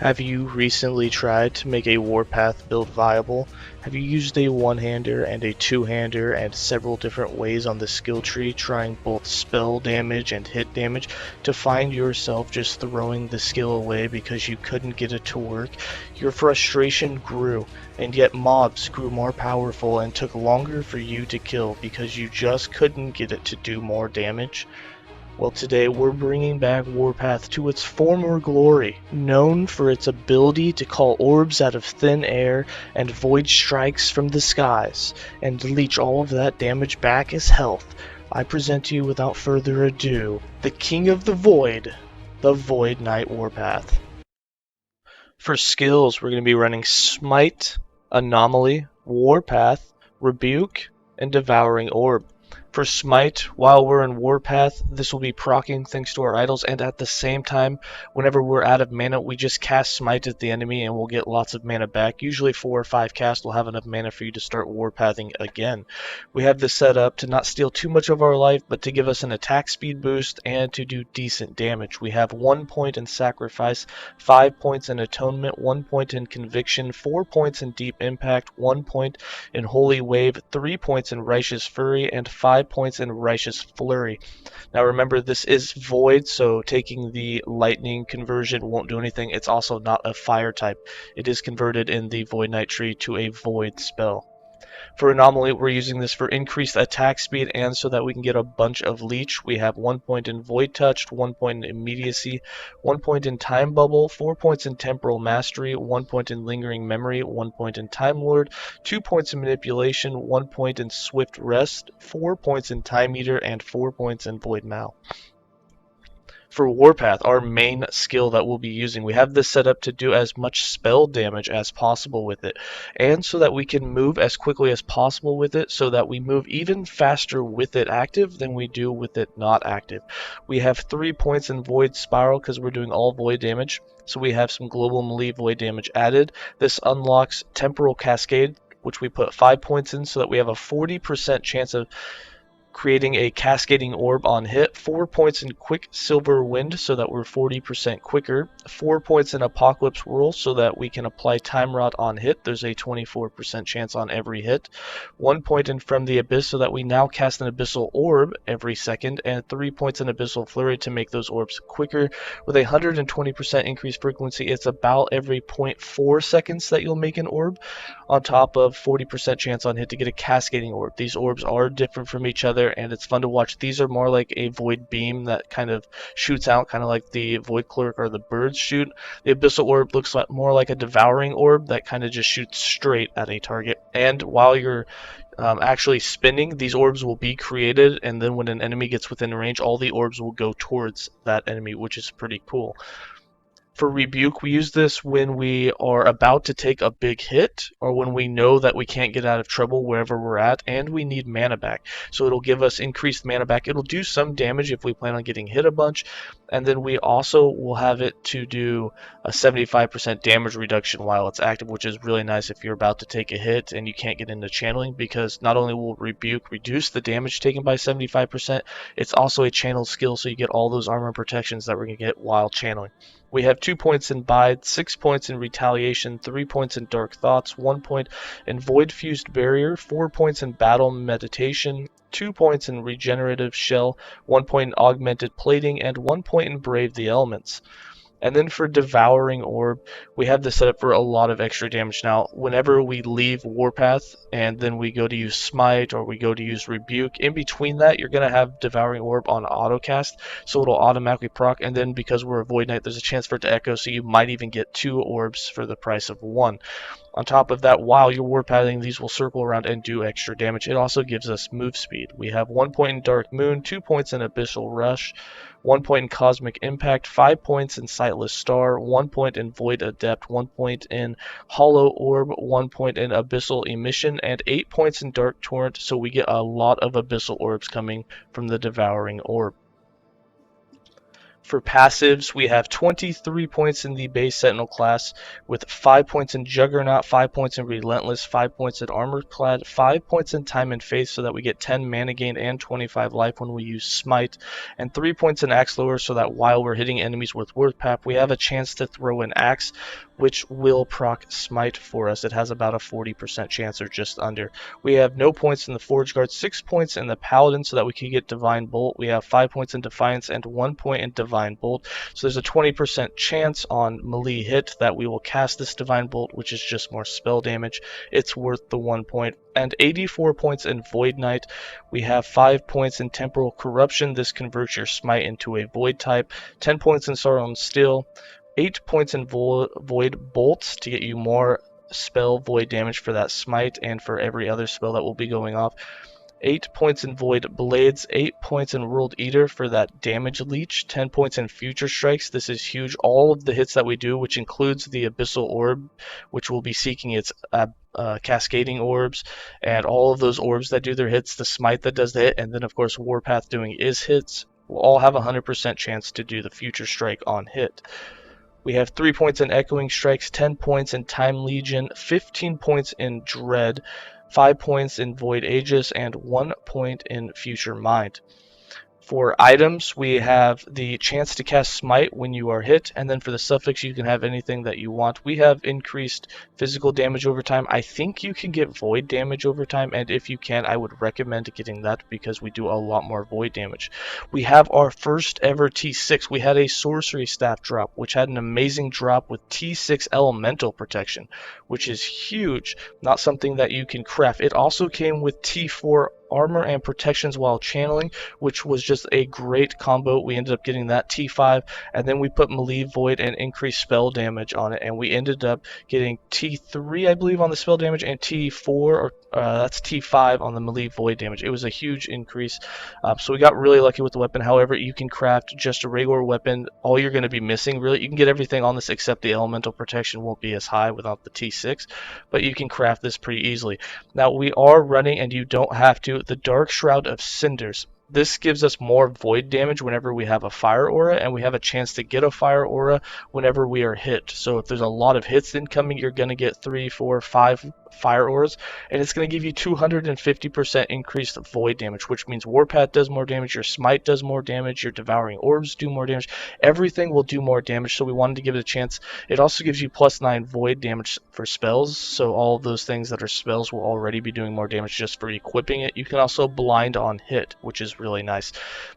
Have you recently tried to make a Warpath build viable? Have you used a one-hander and a two-hander and several different ways on the skill tree, trying both spell damage and hit damage, to find yourself just throwing the skill away because you couldn't get it to work? Your frustration grew, and yet mobs grew more powerful and took longer for you to kill because you just couldn't get it to do more damage? Well, today we're bringing back Warpath to its former glory, known for its ability to call orbs out of thin air and void strikes from the skies, and leech all of that damage back as health. I present to you without further ado, the King of the Void, the Void Knight Warpath. For skills, we're going to be running Smite, Anomaly, Warpath, Rebuke, and Devouring Orb. For Smite, while we're in Warpath, this will be proccing thanks to our idols, and at the same time, whenever we're out of mana, we just cast Smite at the enemy and we'll get lots of mana back. Usually 4 or 5 casts will have enough mana for you to start Warpathing again. We have this set up to not steal too much of our life, but to give us an attack speed boost and to do decent damage. We have 1 point in Sacrifice, 5 points in Atonement, 1 point in Conviction, 4 points in Deep Impact, 1 point in Holy Wave, 3 points in Righteous Fury, and 5 points in Righteous Flurry. Now remember, this is Void, so taking the Lightning conversion won't do anything. It's also not a fire type. It is converted in the Void Knight tree to a Void spell. For Anomaly, we're using this for increased attack speed and so that we can get a bunch of leech. We have 1 point in Void Touched, 1 point in Immediacy, 1 point in Time Bubble, 4 points in Temporal Mastery, 1 point in Lingering Memory, 1 point in Time Lord, 2 points in Manipulation, 1 point in Swift Rest, 4 points in Time Eater, and 4 points in Void Mal. For Warpath, our main skill that we'll be using, we have this set up to do as much spell damage as possible with it, and so that we can move as quickly as possible with it, so that we move even faster with it active than we do with it not active. We have 3 points in Void Spiral because we're doing all void damage, so we have some global melee void damage added. This unlocks Temporal Cascade, which we put 5 points in so that we have a 40% chance of creating a cascading orb on hit, 4 points in Quick Silver Wind so that we're 40% quicker, 4 points in Apocalypse Whirl so that we can apply Time Rot on hit, there's a 24% chance on every hit, 1 point in From the Abyss so that we now cast an Abyssal Orb every second, and 3 points in Abyssal Flurry to make those orbs quicker. With a 120% increased frequency, it's about every 0.4 seconds that you'll make an orb, on top of 40% chance on hit to get a cascading orb. These orbs are different from each other and it's fun to watch. These are more like a void beam that kind of shoots out, kind of like the void clerk or the birds shoot. The abyssal orb looks like more like a devouring orb that kind of just shoots straight at a target. And while you're actually spinning, these orbs will be created, and then when an enemy gets within range, all the orbs will go towards that enemy, which is pretty cool. For Rebuke, we use this when we are about to take a big hit or when we know that we can't get out of trouble wherever we're at and we need mana back. So it'll give us increased mana back. It'll do some damage if we plan on getting hit a bunch, and then we also will have it to do a 75% damage reduction while it's active, which is really nice if you're about to take a hit and you can't get into channeling, because not only will Rebuke reduce the damage taken by 75%, it's also a channel skill, so you get all those armor protections that we're going to get while channeling. We have 2 points in Bide, 6 points in Retaliation, 3 points in Dark Thoughts, 1 point in Void Fused Barrier, 4 points in Battle Meditation, 2 points in Regenerative Shell, 1 point in Augmented Plating, and 1 point in Brave the Elements. And then for Devouring Orb, we have this set up for a lot of extra damage. Now, whenever we leave Warpath and then we go to use Smite or we go to use Rebuke, in between that, you're going to have Devouring Orb on autocast, so it'll automatically proc, and then because we're a Void Knight, there's a chance for it to echo, so you might even get 2 orbs for the price of 1. On top of that, while you're warpathing, these will circle around and do extra damage. It also gives us move speed. We have 1 point in Dark Moon, 2 points in Abyssal Rush, 1 point in Cosmic Impact, 5 points in Sightless Star, 1 point in Void Adept, 1 point in Hollow Orb, 1 point in Abyssal Emission, and 8 points in Dark Torrent, so we get a lot of Abyssal Orbs coming from the Devouring Orb. For passives, we have 23 points in the base Sentinel class, with 5 points in Juggernaut, 5 points in Relentless, 5 points in Armor Clad, 5 points in Time and Faith so that we get 10 mana gain and 25 life when we use Smite, and 3 points in Axe Lower so that while we're hitting enemies with Warpath, we have a chance to throw an Axe, which will proc Smite for us. It has about a 40% chance or just under. We have no points in the Forge Guard, 6 points in the Paladin so that we can get Divine Bolt. We have 5 points in Defiance and 1 point in Divine Bolt. So there's a 20% chance on melee hit that we will cast this Divine Bolt, which is just more spell damage. It's worth the 1 point. And 84 points in Void Knight. We have 5 points in Temporal Corruption. This converts your Smite into a Void type. 10 points in Sorrow and Steel. 8 points in Void Bolts to get you more spell void damage for that Smite and for every other spell that will be going off. 8 points in Void Blades, 8 points in World Eater for that damage leech, 10 points in Future Strikes. This is huge. All of the hits that we do, which includes the Abyssal Orb, which will be seeking its cascading orbs, and all of those orbs that do their hits, the Smite that does the hit, and then of course Warpath doing his hits, will all have a 100% chance to do the Future Strike on hit. We have 3 points in Echoing Strikes, 10 points in Time Legion, 15 points in Dread, 5 points in Void Aegis, and 1 point in Future Mind. For items, we have the chance to cast Smite when you are hit, and then for the suffix, you can have anything that you want. We have increased physical damage over time. I think you can get void damage over time, and if you can, I would recommend getting that because we do a lot more void damage. We have our first ever T6. We had a Sorcery Staff drop, which had an amazing drop with T6 Elemental Protection, which is huge, not something that you can craft. It also came with T4 Armor and Protections while channeling, which was just a great combo. We ended up getting that T5, and then we put melee void and increased spell damage on it, and we ended up getting T3, I believe, on the spell damage, and T4, or that's T5 on the melee void damage. It was a huge increase, so we got really lucky with the weapon. However, you can craft just a regular weapon. All you're going to be missing, really, you can get everything on this except the elemental protection won't be as high without the T6, but you can craft this pretty easily. Now, we are running, and you don't have to, the Dark Shroud of Cinders. This gives us more void damage whenever we have a fire aura, and we have a chance to get a fire aura whenever we are hit. So if there's a lot of hits incoming, you're going to get 3, 4, 5 fire auras, and it's going to give you 250% increased void damage, which means Warpath does more damage, your Smite does more damage, your Devouring Orbs do more damage, everything will do more damage, so we wanted to give it a chance. It also gives you +9 void damage for spells, so all of those things that are spells will already be doing more damage just for equipping it. You can also blind on hit, which is really nice.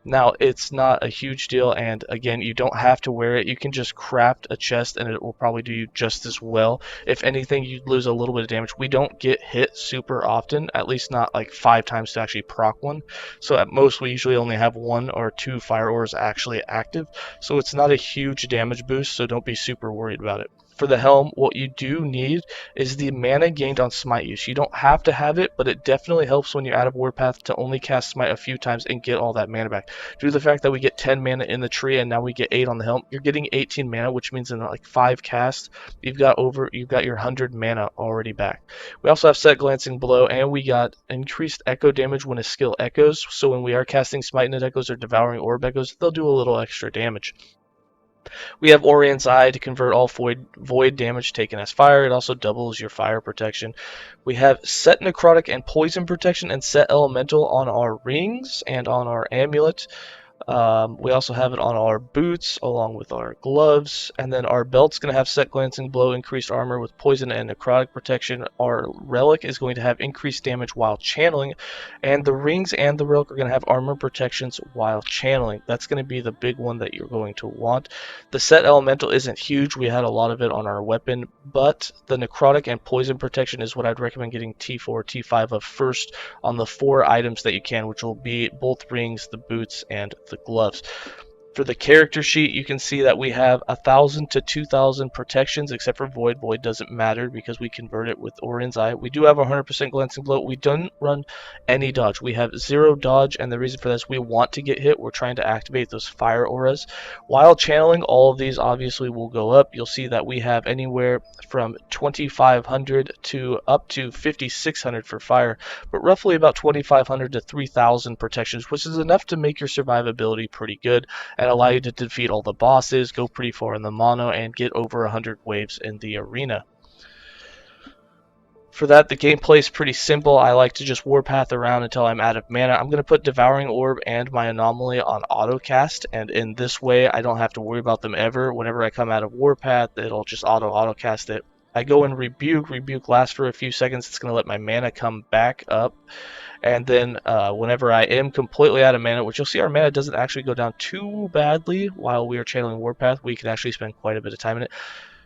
Now, it's not a huge deal, and again, you don't have to wear it. You can just craft a chest and it will probably do you just as well. If anything, you lose a little bit of damage. We don't get hit super often, at least not like 5 times to actually proc one. So at most, we usually only have 1 or 2 fire auras actually active. So it's not a huge damage boost, so don't be super worried about it. For the helm, what you do need is the mana gained on Smite use. You don't have to have it, but it definitely helps when you're out of Warpath to only cast Smite a few times and get all that mana back. Due to the fact that we get 10 mana in the tree and now we get 8 on the helm, you're getting 18 mana, which means in like 5 casts, you've got your 100 mana already back. We also have Set Glancing Blow, and we got increased echo damage when a skill echoes. So when we are casting Smite Net Echoes or Devouring Orb Echoes, they'll do a little extra damage. We have Orient's Eye to convert all void damage taken as fire. It also doubles your fire protection. We have Set Necrotic and Poison Protection and Set Elemental on our rings and on our amulet. We also have it on our boots along with our gloves, and then our belt's going to have Set Glancing Blow, increased armor with poison and necrotic protection. Our relic is going to have increased damage while channeling, and the rings and the relic are going to have armor protections while channeling. That's going to be the big one that you're going to want. The Set Elemental isn't huge. We had a lot of it on our weapon, but the necrotic and poison protection is what I'd recommend getting T4, T5 of first on the 4 items that you can, which will be both rings, the boots, and the gloves. For the character sheet, you can see that we have 1,000 to 2,000 protections, except for Void. Void doesn't matter because we convert it with Orient's Eye. We do have 100% Glancing Blow. We don't run any dodge. We have 0 dodge, and the reason for this, we want to get hit. We're trying to activate those fire auras. While channeling, all of these obviously will go up. You'll see that we have anywhere from 2,500 to up to 5,600 for fire, but roughly about 2,500 to 3,000 protections, which is enough to make your survivability pretty good. and allow you to defeat all the bosses, go pretty far in the mono, and get over 100 waves in the arena. For that, the gameplay is pretty simple. I like to just Warpath around until I'm out of mana. I'm going to put Devouring Orb and my Anomaly on autocast, and in this way, I don't have to worry about them ever. Whenever I come out of Warpath, it'll just autocast it. I go in Rebuke. Rebuke lasts for a few seconds. It's going to let my mana come back up. And then whenever I am completely out of mana, which you'll see our mana doesn't actually go down too badly while we are channeling Warpath, we can actually spend quite a bit of time in it.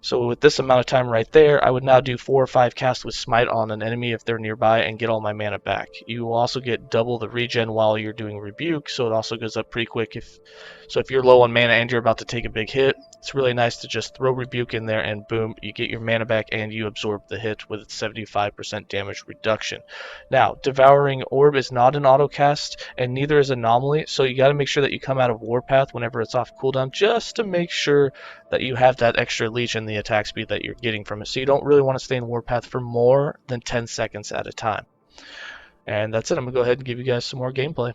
So with this amount of time right there, I would now do 4 or 5 casts with Smite on an enemy if they're nearby and get all my mana back. You will also get double the regen while you're doing Rebuke, so it also goes up pretty quick. If you're low on mana and you're about to take a big hit, it's really nice to just throw Rebuke in there and boom, you get your mana back and you absorb the hit with its 75% damage reduction. Now, Devouring Orb is not an autocast and neither is Anomaly, so you got to make sure that you come out of Warpath whenever it's off cooldown just to make sure that you have that extra leech in the attack speed that you're getting from it. So you don't really want to stay in Warpath for more than 10 seconds at a time. And that's it. I'm going to go ahead and give you guys some more gameplay.